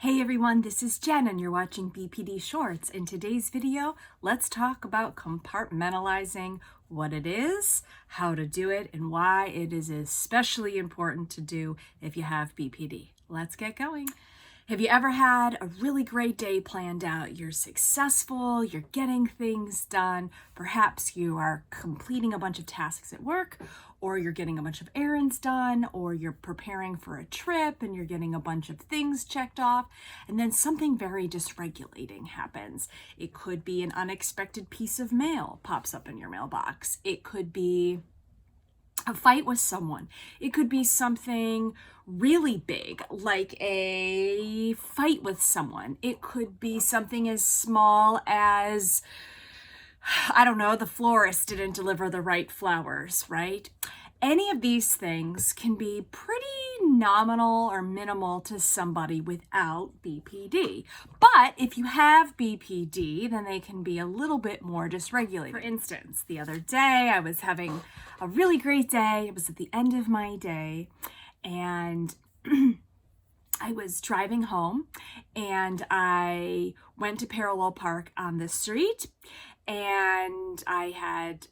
Hey everyone, this is Jen and you're watching BPD Shorts. In today's video, let's talk about compartmentalizing, what it is, how to do it, and why it is especially important to do if you have BPD. Let's get going. Have you ever had a really great day planned out? You're successful, you're getting things done. Perhaps you are completing a bunch of tasks at work, or you're getting a bunch of errands done, or you're preparing for a trip and you're getting a bunch of things checked off, and then something very dysregulating happens. It could be an unexpected piece of mail pops up in your mailbox. It could be a fight with someone. It could be something really big, like a fight with someone. It could be something as small as, I don't know, the florist didn't deliver the right flowers, right? Any of these things can be pretty nominal or minimal to somebody without BPD. But if you have BPD, then they can be a little bit more dysregulated. For instance, the other day I was having a really great day. It was at the end of my day and I was driving home and I went to parallel park on the street and I had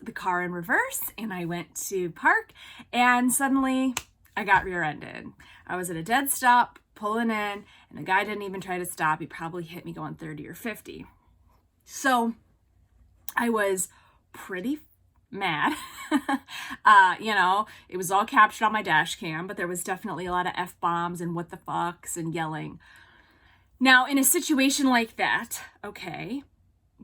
the car in reverse and I went to park and suddenly I got rear-ended. I was at a dead stop pulling in and the guy didn't even try to stop. He probably hit me going 30 or 50. So I was pretty mad. It was all captured on my dash cam, but there was definitely a lot of F-bombs and what the fucks and yelling. Now, in a situation like that, okay,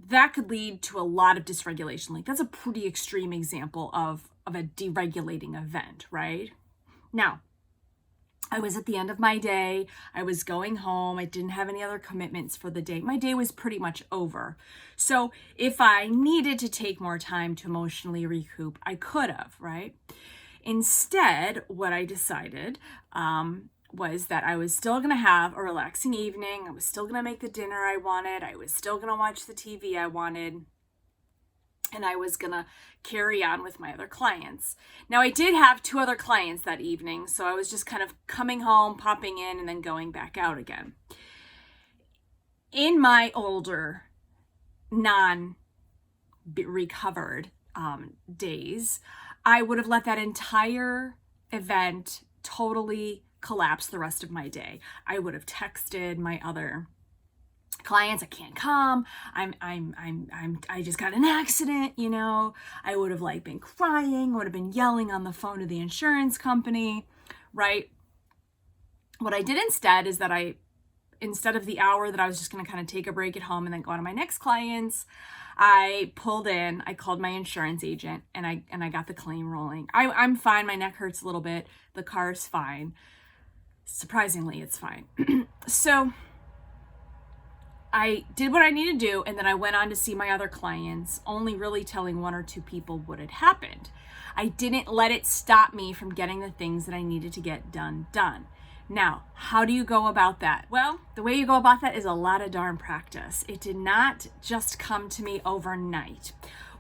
that could lead to a lot of dysregulation. Like that's a pretty extreme example of a deregulating event, right? Now, I was at the end of my day. I was going home. I didn't have any other commitments for the day. My day was pretty much over. So if I needed to take more time to emotionally recoup, I could have, right? Instead, what I decided was that I was still going to have a relaxing evening. I was still going to make the dinner I wanted. I was still going to watch the TV I wanted. And I was going to carry on with my other clients. Now, I did have 2 other clients that evening, so I was just kind of coming home, popping in, and then going back out again. In my older, non-recovered days, I would have let that entire event totally collapse the rest of my day. I would have texted my other clients, I can't come. I just got an accident, I would have been crying, would have been yelling on the phone to the insurance company, right? What I did instead is that instead of the hour that I was just going to kind of take a break at home and then go on to my next clients, I pulled in, I called my insurance agent and I got the claim rolling. I'm fine. My neck hurts a little bit. The car's fine. Surprisingly, it's fine. So I did what I needed to do, and then I went on to see my other clients, only really telling 1 or 2 people what had happened. I didn't let it stop me from getting the things that I needed to get done. Now, how do you go about that? Well, the way you go about that is a lot of darn practice. It did not just come to me overnight.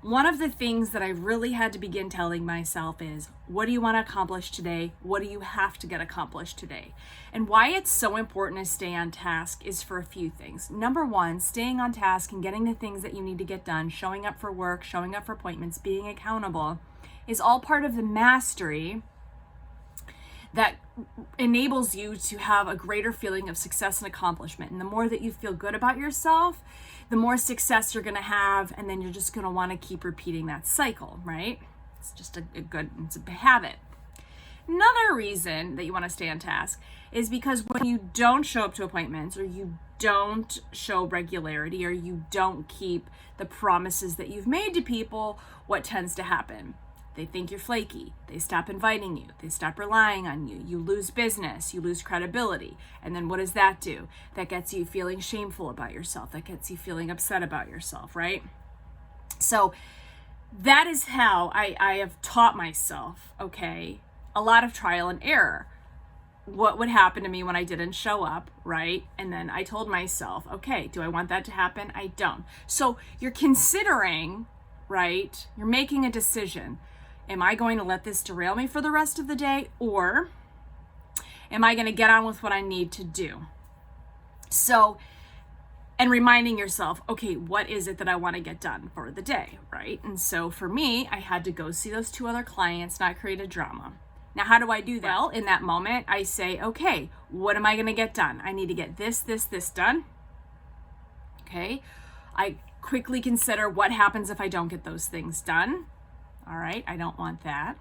One of the things that I really had to begin telling myself is, what do you want to accomplish today? What do you have to get accomplished today? And why it's so important to stay on task is for a few things. Number 1, staying on task and getting the things that you need to get done, showing up for work, showing up for appointments, being accountable, is all part of the mastery that enables you to have a greater feeling of success and accomplishment. And the more that you feel good about yourself, the more success you're going to have, and then you're just going to want to keep repeating that cycle, right? It's just it's a habit. Another reason that you want to stay on task is because when you don't show up to appointments, or you don't show regularity, or you don't keep the promises that you've made to people, what tends to happen? They think you're flaky. They stop inviting you. They stop relying on you. You lose business. You lose credibility. And then what does that do? That gets you feeling shameful about yourself. That gets you feeling upset about yourself, right? So that is how I have taught myself, okay, a lot of trial and error. What would happen to me when I didn't show up, right? And then I told myself, okay, do I want that to happen? I don't. So you're considering, right? You're making a decision. Am I going to let this derail me for the rest of the day, or am I going to get on with what I need to do? So, and reminding yourself, okay, what is it that I want to get done for the day, right? And so for me, I had to go see those 2 other clients, not create a drama. Now, how do I do that? Well, in that moment, I say, okay, what am I going to get done? I need to get this done. Okay. I quickly consider what happens if I don't get those things done. All right. I don't want that.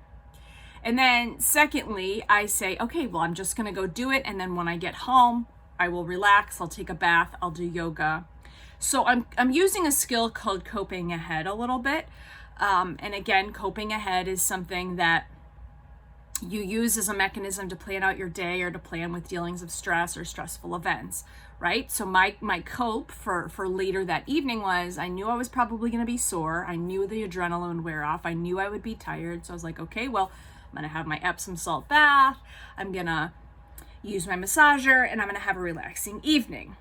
And then secondly, I say, okay, well, I'm just going to go do it. And then when I get home, I will relax. I'll take a bath. I'll do yoga. So I'm using a skill called coping ahead a little bit. And again, coping ahead is something that you use as a mechanism to plan out your day or to plan with dealings of stress or stressful events, right? So my cope for later that evening was, I knew I was probably going to be sore. I knew the adrenaline would wear off. I knew I would be tired. So I was like, okay, well, I'm going to have my Epsom salt bath. I'm going to use my massager, and I'm going to have a relaxing evening.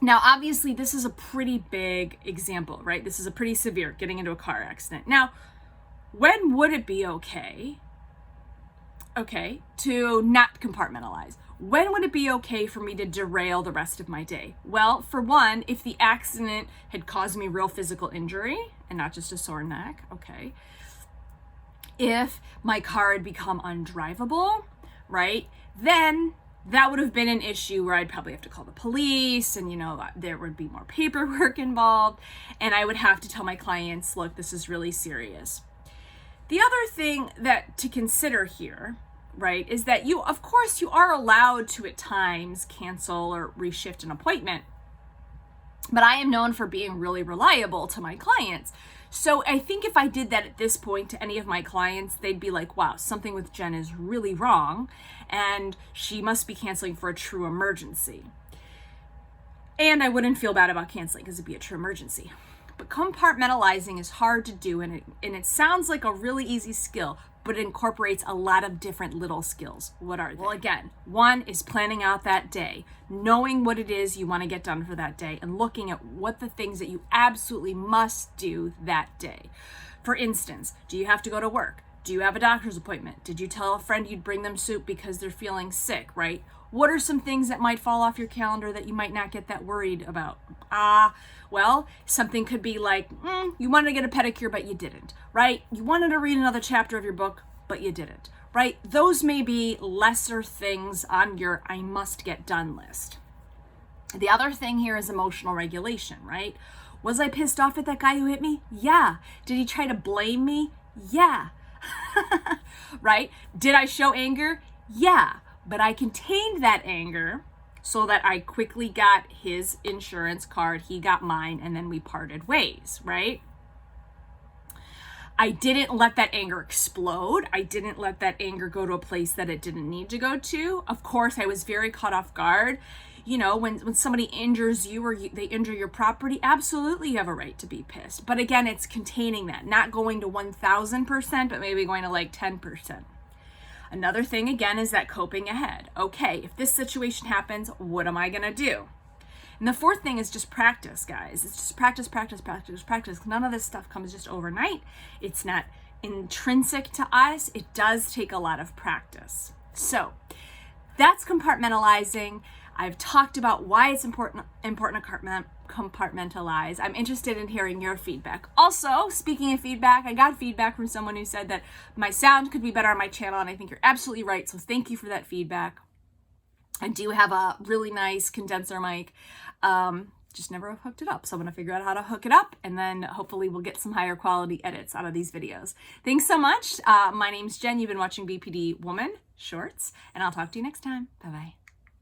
Now, obviously, this is a pretty big example, right? This is a pretty severe, getting into a car accident. Now, when would it be okay to not compartmentalize? When would it be okay for me to derail the rest of my day? Well, for one, if the accident had caused me real physical injury and not just a sore neck, okay. If my car had become undrivable, right, then that would have been an issue where I'd probably have to call the police, and there would be more paperwork involved, and I would have to tell my clients, look, this is really serious. The other thing that to consider here, right, is that you are allowed to at times cancel or reshift an appointment, but I am known for being really reliable to my clients. So I think if I did that at this point to any of my clients, they'd be like, wow, something with Jen is really wrong, and she must be canceling for a true emergency. And I wouldn't feel bad about canceling because it'd be a true emergency. But compartmentalizing is hard to do, and it sounds like a really easy skill, but it incorporates a lot of different little skills. What are they? Well, again, one is planning out that day, knowing what it is you want to get done for that day, and looking at what the things that you absolutely must do that day. For instance, do you have to go to work? Do you have a doctor's appointment? Did you tell a friend you'd bring them soup because they're feeling sick, right? What are some things that might fall off your calendar that you might not get that worried about? Well, something could be like, you wanted to get a pedicure, but you didn't, right? You wanted to read another chapter of your book, but you didn't, right? Those may be lesser things on your I must get done list. The other thing here is emotional regulation, right? Was I pissed off at that guy who hit me? Yeah. Did he try to blame me? Yeah. Right? Did I show anger? Yeah. But I contained that anger so that I quickly got his insurance card, he got mine, and then we parted ways, right? I didn't let that anger explode. I didn't let that anger go to a place that it didn't need to go to. Of course, I was very caught off guard. When somebody injures you or they injure your property, absolutely you have a right to be pissed. But again, it's containing that, not going to 1,000%, but maybe going to like 10%. Another thing, again, is that coping ahead. Okay, if this situation happens, what am I going to do? And the fourth thing is just practice, guys. It's just practice. None of this stuff comes just overnight. It's not intrinsic to us. It does take a lot of practice. So that's compartmentalizing. I've talked about why it's important to compartmentalize. I'm interested in hearing your feedback. Also, speaking of feedback, I got feedback from someone who said that my sound could be better on my channel, and I think you're absolutely right. So thank you for that feedback. I do have a really nice condenser mic. Just never hooked it up. So I'm going to figure out how to hook it up, and then hopefully we'll get some higher quality edits out of these videos. Thanks so much. My name's Jen. You've been watching BPD Woman Shorts, and I'll talk to you next time. Bye-bye.